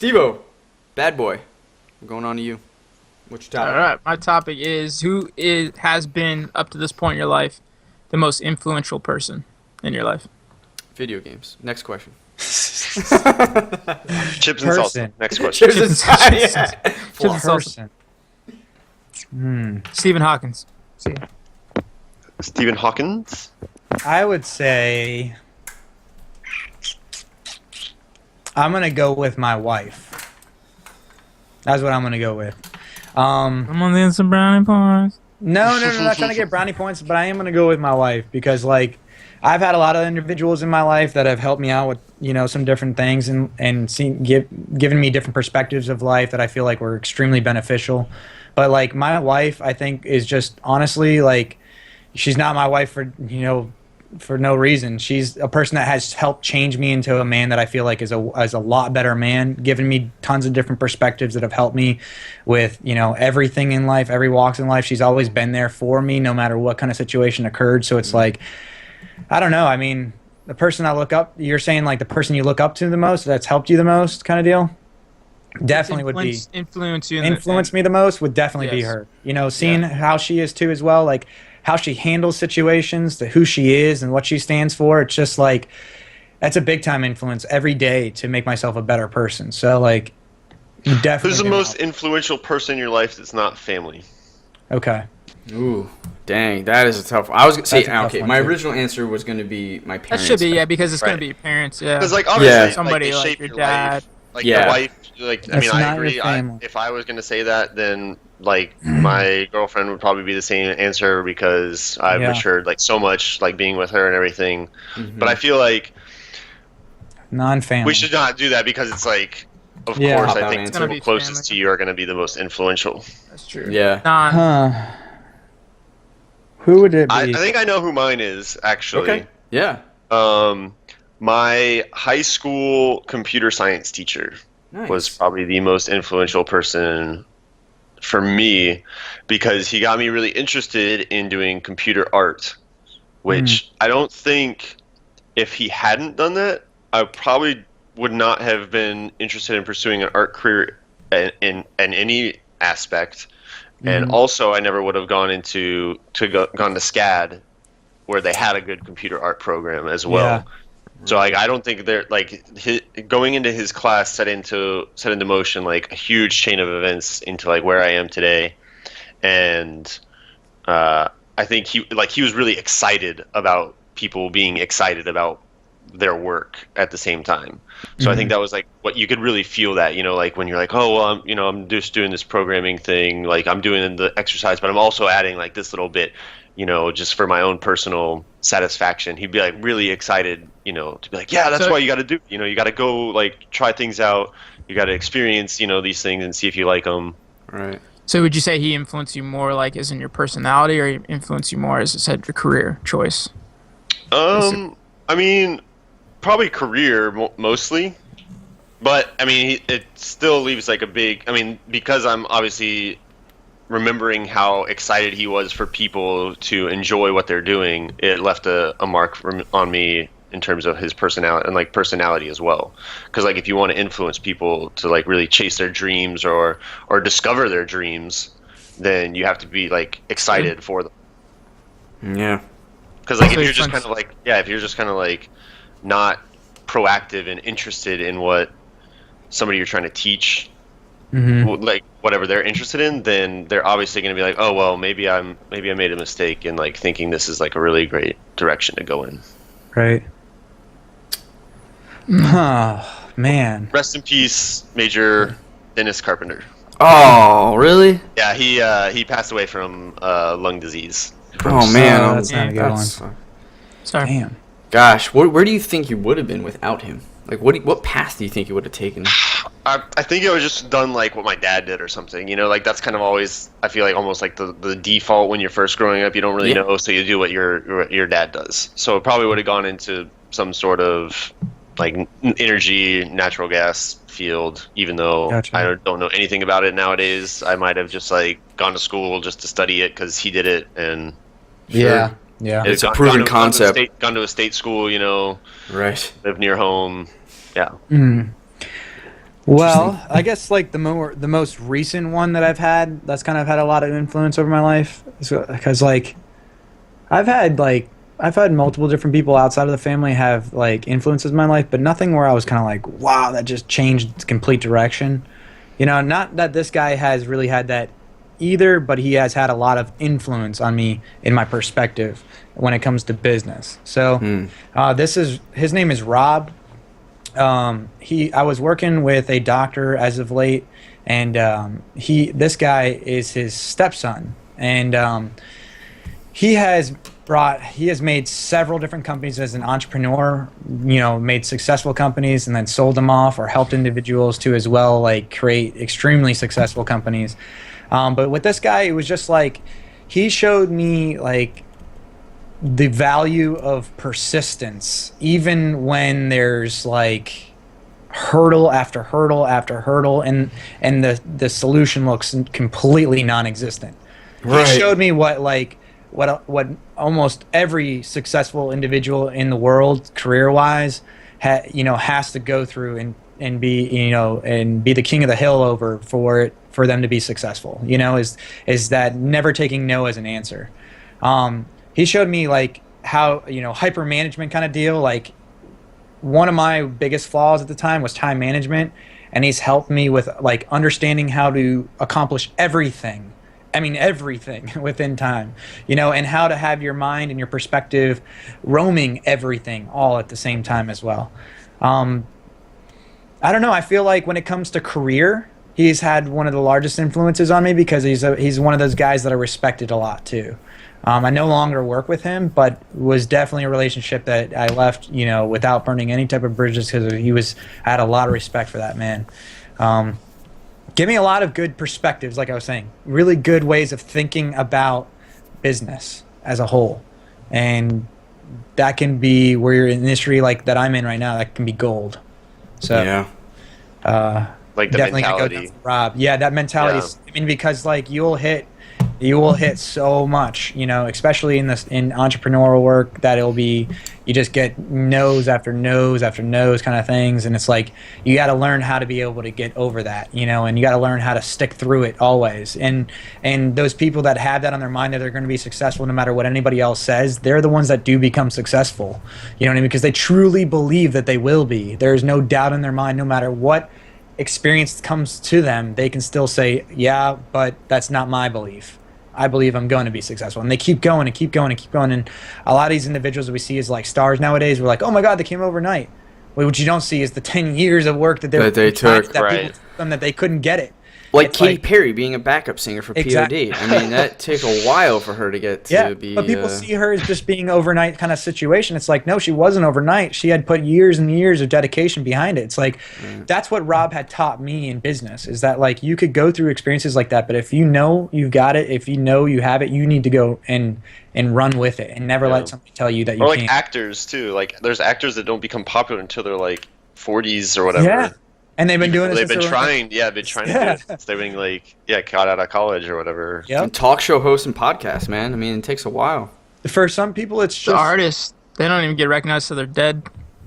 Steve-O, bad boy. I'm going on to you. What's your All topic? right, my topic is has been up to this point in your life the most influential person in your life? Video games. Next question. Chips and salsa. Person. Next question. Chips and Chips salsa. and Yeah. Chips and salsa. Person. Stephen Hawkins. See, Stephen Hawkins. I would say I'm gonna go with my wife. That's what I'm gonna go with. I'm on the instant brownie points. No, not trying to get brownie points, but I am gonna go with my wife because like I've had a lot of individuals in my life that have helped me out with some different things and given me different perspectives of life that I feel like were extremely beneficial. But like my wife, I think is just honestly like she's not my wife for no reason. She's a person that has helped change me into a man that I feel like is a lot better man, given me tons of different perspectives that have helped me with, everything in life, every walks in life. She's always been there for me no matter what kind of situation occurred. So it's like, I don't know. I mean, the person I look up, you're saying like the person you look up to the most, that's helped you the most kind of deal? Definitely would be influence you. influence me the most would definitely be Yes. her. Seeing how she is too as well, like how she handles situations, who she is and what she stands for. It's just like that's a big time influence every day to make myself a better person. So like definitely. Who's the most influential person in your life that's not family? Okay. Ooh, dang, that is a tough one. I was gonna say, That's a tough okay, one, my too. original answer was going to be my That parents. should be because it's gonna Right. be your parents. Yeah. Because like obviously, Yeah. like, Somebody they like shape your your dad. life. Like Yeah. your wife. Like I That's mean, I not your agree. family. If I was gonna say that, then like my girlfriend would probably be the same answer because I've Yeah. matured like so much, like being with her and everything. Mhm. But I feel like Non-family. we should not do that because it's like, of Yeah. course, I Cop-out think answer. the Gonna be people closest family. to you are going to be the most influential. That's true. Yeah. Non. Huh. Who would it be? I think I know who mine is actually. Okay. Yeah. My high school computer science teacher Nice. was probably the most influential person for me because he got me really interested in doing computer art, which I don't think if he hadn't done that, I probably would not have been interested in pursuing an art career in any aspect. And also, I never would have gone gone to SCAD, where they had a good computer art program as well. Yeah. So like, I don't think they're like going into his class set into motion like a huge chain of events into like where I am today, and I think he was really excited about people being excited about their work at the same time. So I think that was like what you could really feel that, like when you're like, oh, well, I'm just doing this programming thing, like I'm doing the exercise, but I'm also adding like this little bit, just for my own personal satisfaction. He'd be like really excited, to be like, yeah, that's So- what you got to do. You got to go like try things out. You got to experience, these things and see if you like them. Right. So would you say he influenced you more like as in your personality, or he influenced you more as I said your career choice? I mean, probably career mostly, but I mean, it still leaves like a big. I mean, because I'm obviously remembering how excited he was for people to enjoy what they're doing. It left a mark on me in terms of his personality and like personality as well. Because like if you want to influence people to like really chase their dreams or discover their dreams, then you have to be like excited for them. Yeah. Because like So if you're it's just fun- kind of like if you're just kind of like not proactive and interested in what somebody you're trying to teach, like whatever they're interested in, then they're obviously going to be like, oh well, maybe I made a mistake in like thinking this is like a really great direction to go in. Right. Oh, man. Rest in peace, Major Dennis Carpenter. Oh, really? Yeah, he passed away from lung disease. Oh man, Oh, that's not a good that's- Sorry. Damn. Gosh, where do you think you would have been without him? Like, what path do you think you would have taken? I think it was just done like what my dad did or something. Like that's kind of always, I feel like almost like the default when you're first growing up. You don't really Yeah. know, so you do what your dad does. So it probably would have gone into some sort of like energy, natural gas field. Even though Gotcha. I don't know anything about it nowadays, I might have just like gone to school just to study it because he did it and. Yeah. Yeah. It's a proven concept. Gone to a state school, Right. live near home. Yeah. Well, I guess like the most recent one that I've had that's kind of had a lot of influence over my life, because I've had multiple different people outside of the family have like influences in my life, but nothing where I was kind of like, wow, that just changed complete direction. Not that this guy has really had that either, but he has had a lot of influence on me in my perspective when it comes to business. So, this is his name is Rob. I was working with a doctor as of late, and this guy is his stepson, and he has made several different companies as an entrepreneur, made successful companies and then sold them off or helped individuals to as well, like create extremely successful companies. But with this guy, it was just like he showed me like the value of persistence, even when there's like hurdle after hurdle after hurdle, and the solution looks completely non-existent. Right. He showed me what almost every successful individual in the world, career-wise, has to go through and be the king of the hill over for them to be successful. Is that never taking no as an answer. He showed me like how hyper management kind of deal. Like one of my biggest flaws at the time was time management, and he's helped me with like understanding how to accomplish everything. I mean, everything within time, and how to have your mind and your perspective roaming everything all at the same time as well. I don't know. I feel like when it comes to career, he's had one of the largest influences on me because he's one of those guys that I respected a lot too. I no longer work with him, but was definitely a relationship that I left, without burning any type of bridges because I had a lot of respect for that man. Give me a lot of good perspectives, like I was saying, really good ways of thinking about business as a whole. And that can be where you're in the industry like that I'm in right now, that can be gold. So, yeah. Like the mentality. Rob. Yeah, that mentality. Yeah. I mean, because like you will hit so much, especially in entrepreneurial work, that you just get no's after no's after no's kind of things, and it's like you got to learn how to be able to get over that, and you got to learn how to stick through it always. And those people that have that on their mind that they're going to be successful no matter what anybody else says, they're the ones that do become successful. You know what I mean? Because they truly believe that they will be. There's no doubt in their mind, no matter what experience comes to them, they can still say, yeah, but that's not my belief. I believe I'm going to be successful. And they keep going and keep going and keep going. And a lot of these individuals that we see as like stars nowadays, we're like, oh my God, they came overnight. Well, what you don't see is the 10 years of work that they took, that people took them, that they couldn't get it. Like Katy Perry being a backup singer for Exactly. POD. I mean, that took a while for her to get to be... But people see her as just being overnight kind of situation. It's like, no, she wasn't overnight. She had put years and years of dedication behind it. It's like, that's what Rob had taught me in business, is that like you could go through experiences like that, but if you know you've got it, if you know you have it, you need to go and run with it and never let somebody tell you that you can't. Or like actors too. Like there's actors that don't become popular until they're like 40s or whatever. Yeah. And they've been doing this. They've been trying to do it since they've been got out of college or whatever. Yeah. Talk show hosts and podcasts, man. I mean, it takes a while. For some people, it's just the artists. They don't even get recognized till they're dead.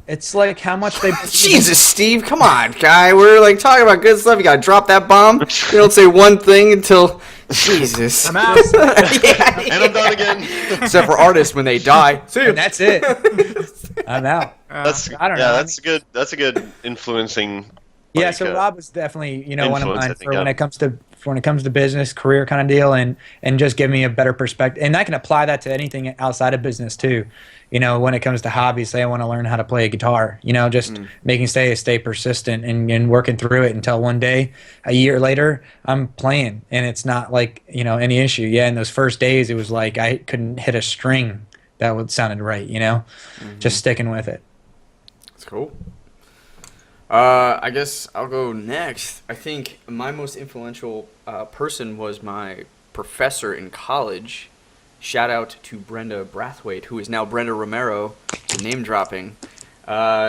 It's like how much they. Jesus, Steve, come on, guy. We're like talking about good stuff. You gotta drop that bomb. You don't say one thing until. Jesus. I'm out. And I'm done again. Except for artists when they die. See you. And that's it. I'm out. I don't know. That's good. That's a good influencing. Yeah, so Rob was definitely, one of mine when it comes to business, career kind of deal, and just give me a better perspective. And I can apply that to anything outside of business too. When it comes to hobbies, say I want to learn how to play a guitar, just making stay persistent and working through it until one day, a year later, I'm playing and it's not like, any issue. Yeah, in those first days, it was like I couldn't hit a string that sounded right, just sticking with it. That's cool. I guess I'll go next. I think my most influential person was my professor in college. Shout out to Brenda Brathwaite, who is now Brenda Romero, name dropping.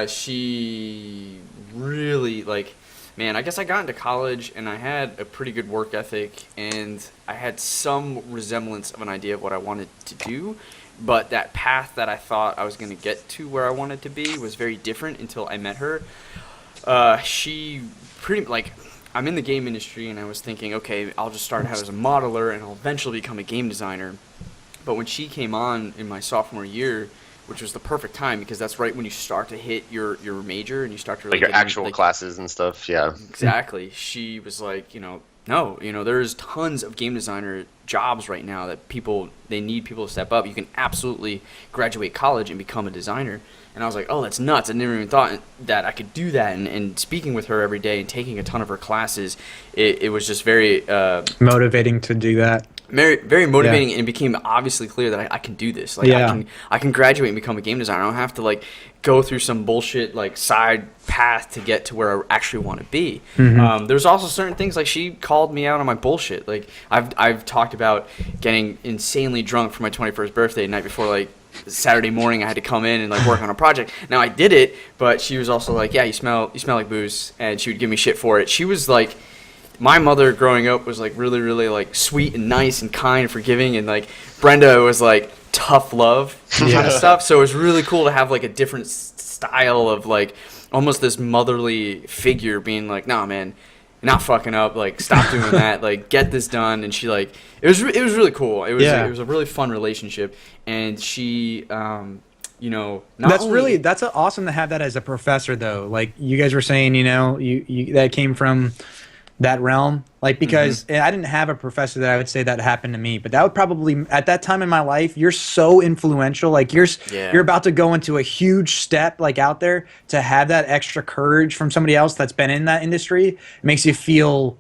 She really, man, I guess I got into college and I had a pretty good work ethic and I had some resemblance of an idea of what I wanted to do. But that path that I thought I was going to get to where I wanted to be was very different until I met her. She pretty like I'm in the game industry, and I was thinking, okay, I'll just start out as a modeler, and I'll eventually become a game designer. But when she came on in my sophomore year, which was the perfect time because that's right when you start to hit your major and you start to really Like your get actual like, classes and stuff. Yeah. exactly. She was like, no, there's tons of game designer jobs right now that they need people to step up. You can absolutely graduate college and become a designer. And I was like, oh, that's nuts. I never even thought that I could do that. And speaking with her every day and taking a ton of her classes, it was just very motivating to do that. very, very motivating, and it became obviously clear that I can do this. Like I can graduate and become a game designer. I don't have to like go through some bullshit like side path to get to where I actually want to be. There's also certain things like she called me out on my bullshit. Like I've talked about getting insanely drunk for my 21st birthday the night before like Saturday morning. I had to come in and like work on a project. Now I did it, but she was also like, yeah, you smell like booze, and she would give me shit for it. She was like, my mother growing up was like really, really like sweet and nice and kind and forgiving, and like Brenda was like tough love kind of stuff. So it was really cool to have like a different style of like almost this motherly figure being like, nah, man, you're not fucking up. Like, stop doing that. Like, get this done. And she like, it was really cool. It was a really fun relationship. And she, That's awesome to have that as a professor though. Like you guys were saying, you that came from that realm, like, because I didn't have a professor that I would say that happened to me, but that would probably at that time in my life, you're so influential, like you're about to go into a huge step like out there, to have that extra courage from somebody else that's been in that industry. It makes you feel,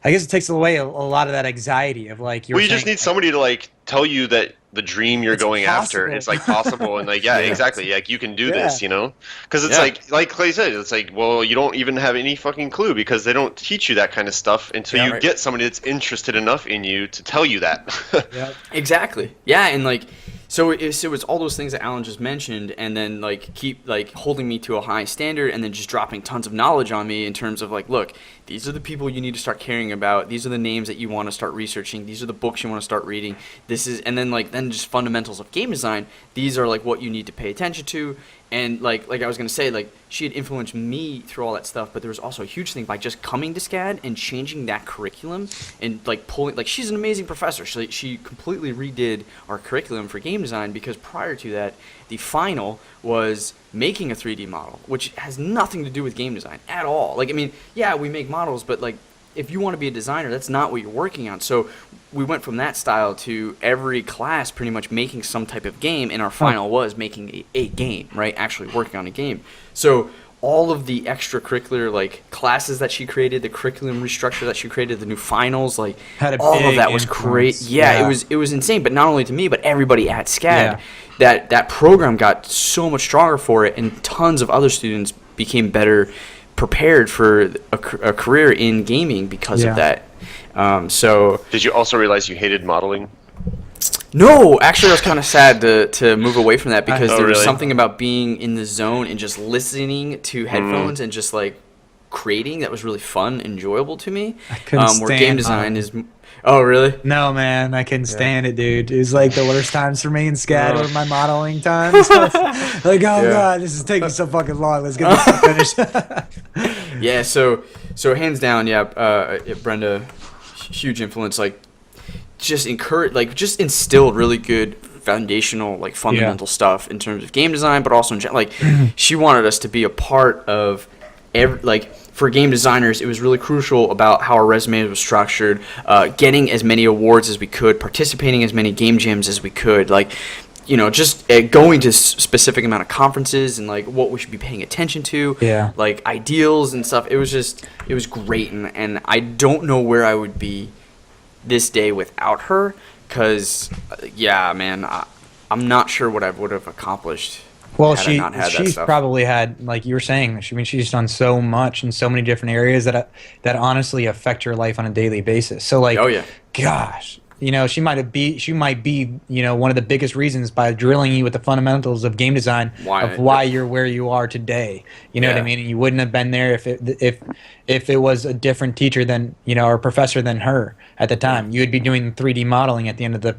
I guess it takes away a lot of that anxiety of like you just need somebody to like tell you that the dream you're going after is like possible, and like exactly, like you can do this, because it's like Clay said, it's like, well, you don't even have any fucking clue because they don't teach you that kind of stuff until you get somebody that's interested enough in you to tell you that. Exactly. Yeah, and like so it's all those things that Allan just mentioned, and then like keep like holding me to a high standard, and then just dropping tons of knowledge on me in terms of like, look, these are the people you need to start caring about. These are the names that you want to start researching. These are the books you want to start reading. And then just fundamentals of game design. These are like what you need to pay attention to. And like I was gonna say, like she had influenced me through all that stuff, but there was also a huge thing by just coming to SCAD and changing that curriculum and like pulling, like she's an amazing professor. She completely redid our curriculum for game design, because prior to that, the final was making a 3D model, which has nothing to do with game design at all. Like, I mean, yeah, we make models, but like if you want to be a designer, that's not what you're working on. So we went from that style to every class pretty much making some type of game, and our final was making a game, right? Actually working on a game. So all of the extracurricular like classes that she created, the curriculum restructure that she created, the new finals, like all of that was great. Yeah, it was insane. But not only to me, but everybody at SCAD. That program got so much stronger for it, and tons of other students became better prepared for a career in gaming because of that. So did you also realize you hated modeling? No, actually I was kind of sad to move away from that, because there was something about being in the zone and just listening to headphones and just like creating that was really fun, enjoyable to me. I couldn't stand where game design is. Oh, really? No, man, I couldn't stand it, dude. It was like the worst times for me in SCAD were my modeling times. Like, God, this is taking so fucking long. Let's get this finished. Yeah, so hands down, Brenda, huge influence. Like, just instilled really good foundational, like fundamental stuff in terms of game design, but also like she wanted us to be a part of for game designers, it was really crucial about how our resume was structured, getting as many awards as we could, participating in as many game jams as we could, like, just going to specific amount of conferences and like what we should be paying attention to, like ideals and stuff. It was great, and I don't know where I would be this day without her, because man, I'm not sure what I would have accomplished. Well, she's probably had, like you were saying, she's done so much in so many different areas that honestly affect your life on a daily basis. So like, gosh, she might be one of the biggest reasons by drilling you with the fundamentals of game design why you're where you are today. You know what I mean? And you wouldn't have been there if it was a different teacher than or professor than her at the time. You would be doing 3D modeling at the end of the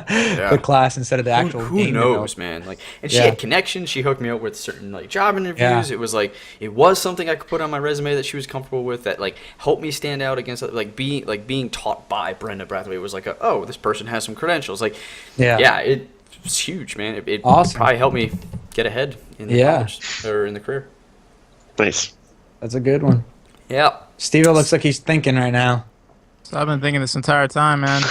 Yeah. class instead of the actual Who game knows, development. man? Like, and she Yeah. had connections. She hooked me up with certain like job Yeah. interviews. It was like it was something I could put on my resume that she was comfortable with. That like helped me stand out against like being taught by Brenda Brathwaite was like oh, this person has some credentials. Like Yeah. it's huge, man. It Awesome. probably helped me get ahead in the Yeah. college or in the career. Nice. That's a good one. Yeah. Steve looks like he's thinking right now. So I've been thinking this entire time, man.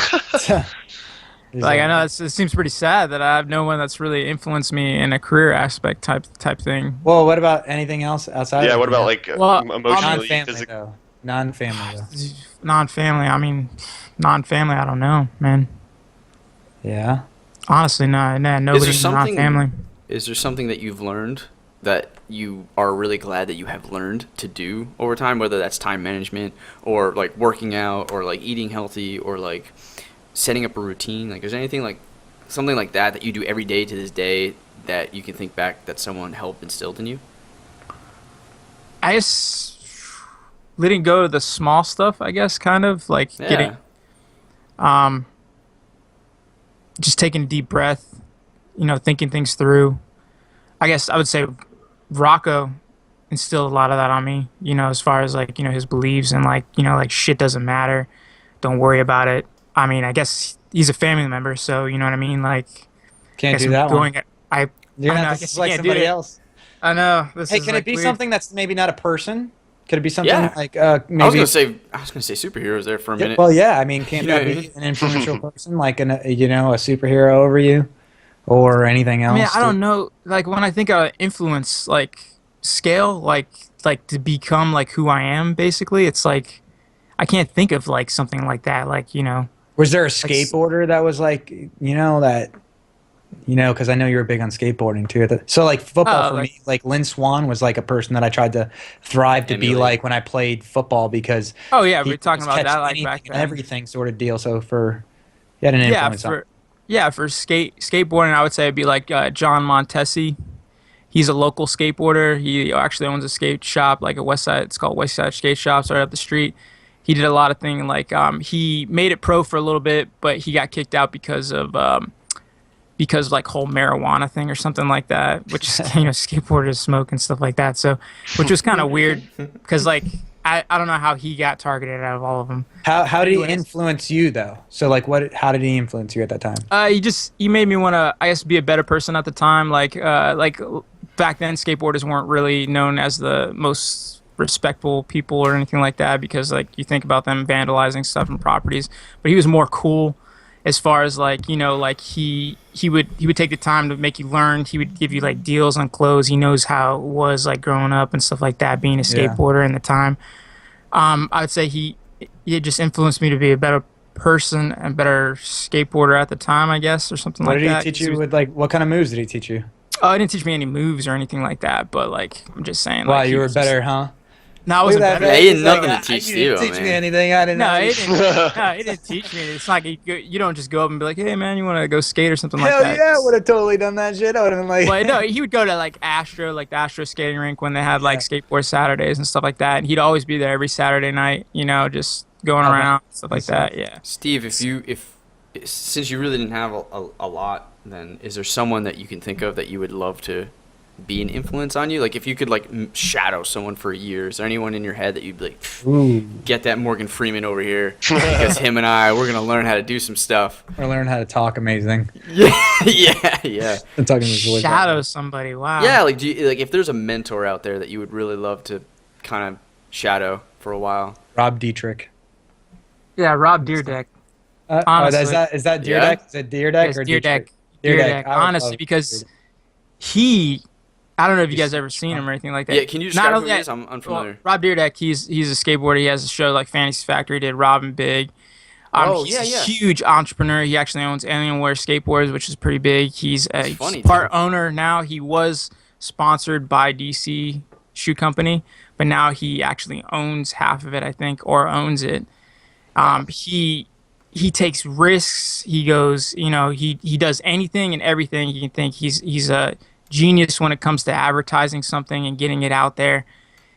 He's Like I know it seems pretty sad that I have no one that's really influenced me in a career aspect type thing. Well, what about anything else outside? Yeah. of What it, about you know? Well, emotionally, non-family physically? though? Non-family though. Non-family. I mean, non-family. I don't know, man. Yeah. Honestly, no, nobody non-family. Is there something that you've learned that you are really glad that you have learned to do over time, whether that's time management or like working out or like eating healthy or like setting up a routine? Like, is there anything like something like that you do every day to this day that you can think back that someone helped instilled in you? I guess letting go of the small stuff. I guess kind of like Yeah. getting, just taking a deep breath. Thinking things through. I guess I would say Rocco instilled a lot of that on me, as far as like, his beliefs and like, like shit doesn't matter. Don't worry about it. I mean, I guess he's a family member, so you know what I mean? Like, Can't guess do I'm that one. going, I You're I gonna know, I have to guess you select can't do somebody it. else. I know. This Hey, is can like it be weird. something that's maybe not a person? Could it be something Yeah. like I maybe? was gonna say superheroes there for a minute. Well, yeah. I mean, can't You know that what I be an influential person, like a superhero over you, or anything else? I mean, I don't know. Like when I think of influence, like scale, like to become like who I am, basically, it's like I can't think of like something like that. Like Was there a skateboarder that was like that? Because I know you were big on skateboarding too. So like football Oh, for like- me, like Lynn Swan was like a person that I tried to thrive to be Emulate. like when I played football because oh yeah, he we're talking was about that catching like anything back and then. everything sort of deal. So he had an Yeah, influence on. for skateboarding, I would say it'd be like John Montesi. He's a local skateboarder. He actually owns a skate shop, like a West Side. It's called West Side Skate Shops, right up the street. He did a lot of things like he made it pro for a little bit, but he got kicked out because like whole marijuana thing or something like that, which is skateboarders smoke and stuff like that. So, which was kind of weird because like I don't know how he got targeted out of all of them. How did he Anyways. influence you though? So like how did he influence you at that time? He made me want to, I guess, be a better person at the time. Like back then, skateboarders weren't really known as the most respectful people or anything like that because like you think about them vandalizing stuff and properties, but he was more cool as far as like like he would take the time to make you learn. He would give you like deals on clothes. He knows how it was like growing up and stuff like that, being a skateboarder in the time. I would say he just influenced me to be a better person and better skateboarder at the time, I guess, or something What like did that. he teach 'Cause you with like what kind of moves did he teach you? Oh, he didn't teach me any moves or anything like that, but like I'm just saying. Wow, like, he you were was just- better, huh? No, I wasn't Look at better. that, Yeah, he had he's nothing like, to teach you didn't Steve, teach me man. anything. I didn't No, know. he didn't. No, he didn't teach me. It's not like you don't just go up and be like, "Hey, man, you want to go skate or something Hell like that." yeah, I would have totally done that shit. I would have been like, Well, no, he would go to like the Astro skating rink when they had like skateboard Saturdays and stuff like that. And he'd always be there every Saturday night, just going Oh, around stuff like that's that. Yeah. Steve, since you really didn't have a lot, then is there someone that you can think of that you would love to be an influence on you? Like if you could like shadow someone for a year, is there anyone in your head that you'd be like, ooh, get that Morgan Freeman over here because him and we're gonna learn how to do some stuff. or learn how to talk amazing. Yeah, yeah. I'm talking to his voice. Shadow somebody. Wow. Yeah, like if there's a mentor out there that you would really love to kind of shadow for a while. Rob Dietrich. Yeah, Rob Deerdeck. Honestly, Honestly. is that Deer Yeah? Deck? Is it Deer Deck Yes, or Deerdeck. Dietrich? Deerdeck. I would Honestly, love because Deerdeck. I don't know if you guys ever seen him or anything like that. Yeah, can you describe who he is? I'm unfamiliar. Well, Rob Deerdeck, he's a skateboarder. He has a show like Fantasy Factory. Did Robin Big. He's yeah, a yeah. huge entrepreneur. He actually owns Alienware Skateboards, which is pretty big. He's a funny, part too. owner now. He was sponsored by DC Shoe Company, but now he actually owns half of it, I think, or owns it. He takes risks. He goes, he does anything and everything you can think. He's a genius when it comes to advertising something and getting it out there.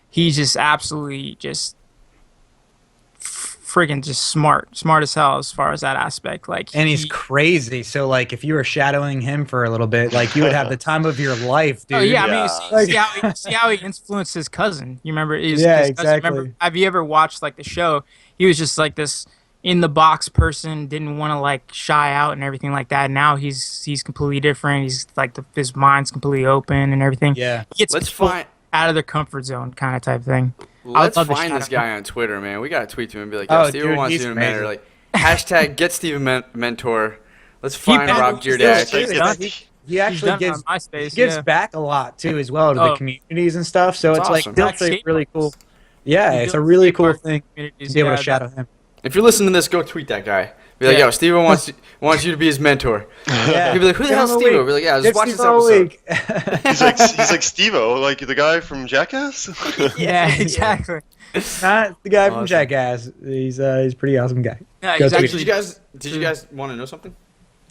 he's just absolutely just friggin' just smart as hell as far as that aspect. Like, And he's crazy. So like, if you were shadowing him for a little bit, like you would have the time of your life, dude. Oh yeah, I mean, Yeah. see how he influenced his cousin. You remember Yeah, his cousin. exactly. Remember, have you ever watched like the show? He was just like this in the box person, didn't want to like shy out and everything like that. Now he's completely different. He's like his mind's completely open and everything. Yeah. He gets Let's people find out of their comfort zone kind of type thing. I would let's love to find shout this out- guy on Twitter, man. We gotta tweet to him and be like, "Yo, Oh, Steven dude, wants he's you to mentor." amazing. Like hashtag get Steven mentor. Let's find been- Rob he's Deardash. still- He's done- He actually done it gives on MySpace, he gives yeah. back a lot too, as well, to the Oh. communities and stuff. So That's it's awesome. like it's actually really cool. Yeah, He it's a builds really skate cool park thing to communities, be able yeah, to shadow him. If you're listening to this, go tweet that guy. Be like, Yeah. "Yo, Steven wants you to be his mentor." Yeah. He'd be like, "Who the Give hell's him a Steven?" week. Be like, "Yeah, just Give watch this Steve a episode." week. he's like Steve-O, like the guy from Jackass. Yeah, exactly. Not the guy Awesome. from Jackass. He's a pretty awesome guy. Yeah, Go he's tweet. actually Did you guys want to know something?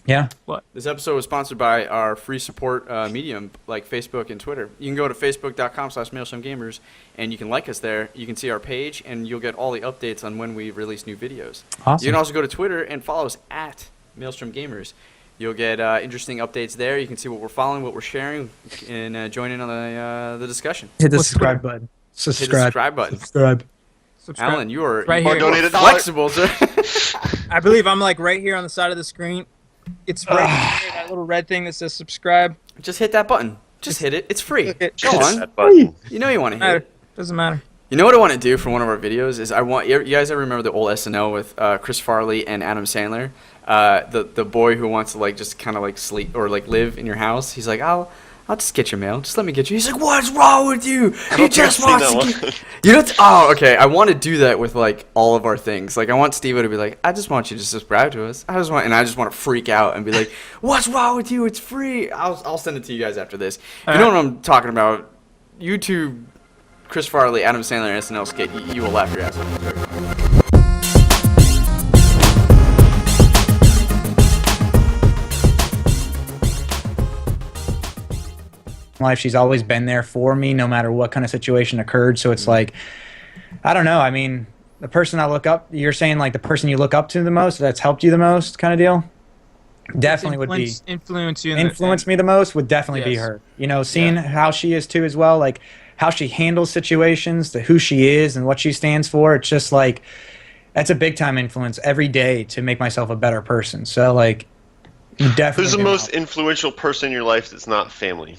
Yeah. This episode was sponsored by our free support medium, like Facebook and Twitter. You can go to facebook.com/mailshomegamers, and you can like us there. You can see our page, and you'll get all the updates on when we release new videos. Awesome. You can also go to Twitter and follow us at Maelstrom Gamers. You'll get interesting updates there. You can see what we're following, what we're sharing, and join in on the discussion. Hit the What's subscribe Twitter? button. Hit the Subscribe. subscribe button. Subscribe. Subscribe. Allan, you are Right you here. are Donate $1. flexible, sir. I believe I'm like right here on the side of the screen. It's right here, that little red thing that says subscribe. Just hit that button. Just hit it. It's free. Click it. Go on. That button. You know you want to hit Matter. it. Doesn't matter. You know what I want to do for one of our videos is I want you guys ever remember the old SNL with Chris Farley and Adam Sandler, the boy who wants to like just kind of like sleep or like live in your house. He's like, I'll just get your mail. Just let me get you. He's like, what's wrong with you? He just wants to get. You know? Oh, okay. I want to do that with like all of our things. Like I want Steve to be like, I just want you to subscribe to us. I just want to freak out and be like, what's wrong with you? It's free. I'll send it to you guys after this. If you know what I'm talking about, YouTube. Chris Farley, Adam Sandler, and SNL skit, you will laugh your ass off. It's very funny. Life, she's always been there for me, no matter what kind of situation occurred. So it's like, I don't know. I mean, the person I look up, you're saying like the person you look up to the most, that's helped you the most, kind of deal. Definitely would be influence you. influence me the most would definitely be Yes. her. You know, seeing how she is too as well, like how she handles situations, who she is, and what she stands for. It's just like that's a big time influence every day to make myself a better person. So like, you definitely. Who's the do most help. influential person in your life that's not family?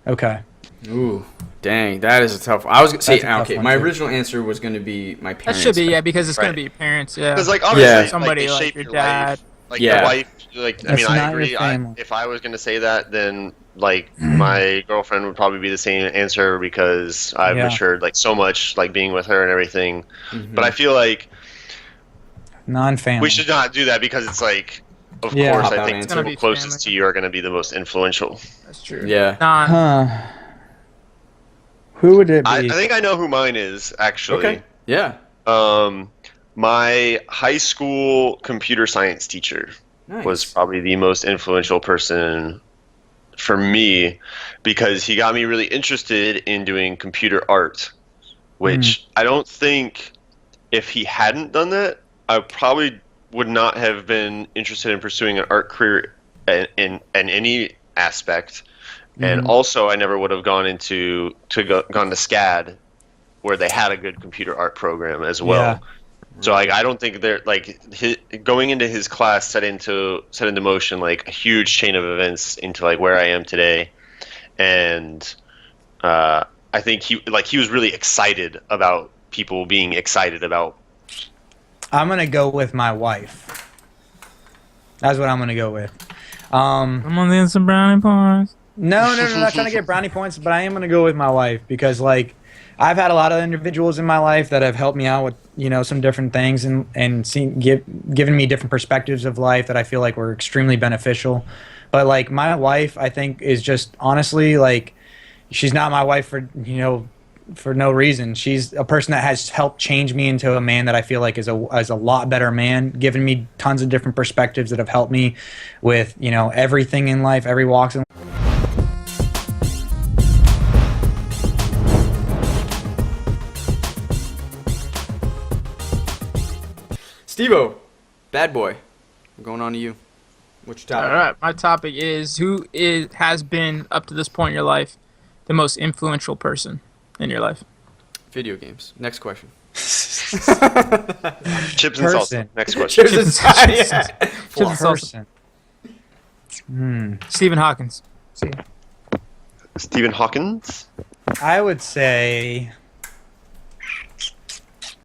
Okay. Ooh, dang, that is a tough one. I was gonna say, That's a tough okay, one, my too. original answer was going to be my That parents. should be, yeah, because it's going Right. to be your parents, yeah. Because like obviously, Yeah. like, Somebody they like shape your your dad. life. Like Yeah. your wife, like I That's mean, I not your agree. family. If I was going to say that, then like my girlfriend would probably be the same answer because I've Yeah. matured like so much, like being with her and everything. Mhm. But I feel like Non-family. we should not do that because it's like, of Yeah. course, Cop I out think answer. the Gonna people be closest family. to you are going to be the most influential. That's true. Yeah. Non. Huh. Who would it be? I think I know who mine is actually. Okay. Yeah. My high school computer science teacher Nice. was probably the most influential person for me because he got me really interested in doing computer art, which I don't think if he hadn't done that, I probably would not have been interested in pursuing an art career in any aspect. And also, I never would have gone into gone to SCAD, where they had a good computer art program as well. Yeah. So like, I don't think they're like going into his class set into motion like a huge chain of events into like where I am today, and I think he was really excited about people being excited about. I'm gonna go with my wife. That's what I'm gonna go with. I'm on the instant brownie points. No, not trying to get brownie points, but I am gonna go with my wife because like I've had a lot of individuals in my life that have helped me out with some different things and given me different perspectives of life that I feel like were extremely beneficial. But like my wife, I think is just honestly like she's not my wife for no reason. She's a person that has helped change me into a man that I feel like is a lot better man, given me tons of different perspectives that have helped me with everything in life, every walks in. Steve-O, bad boy. I'm going on to you. What's your All topic? right, my topic is has been up to this point in your life the most influential person in your life. Video games. Next question. Chips and salsa. Person. Next question. Chips and Chips salsa. and Yeah. Chips and salsa. Person. Hmm. Stephen Hawkins. See, Stephen Hawkins. I would say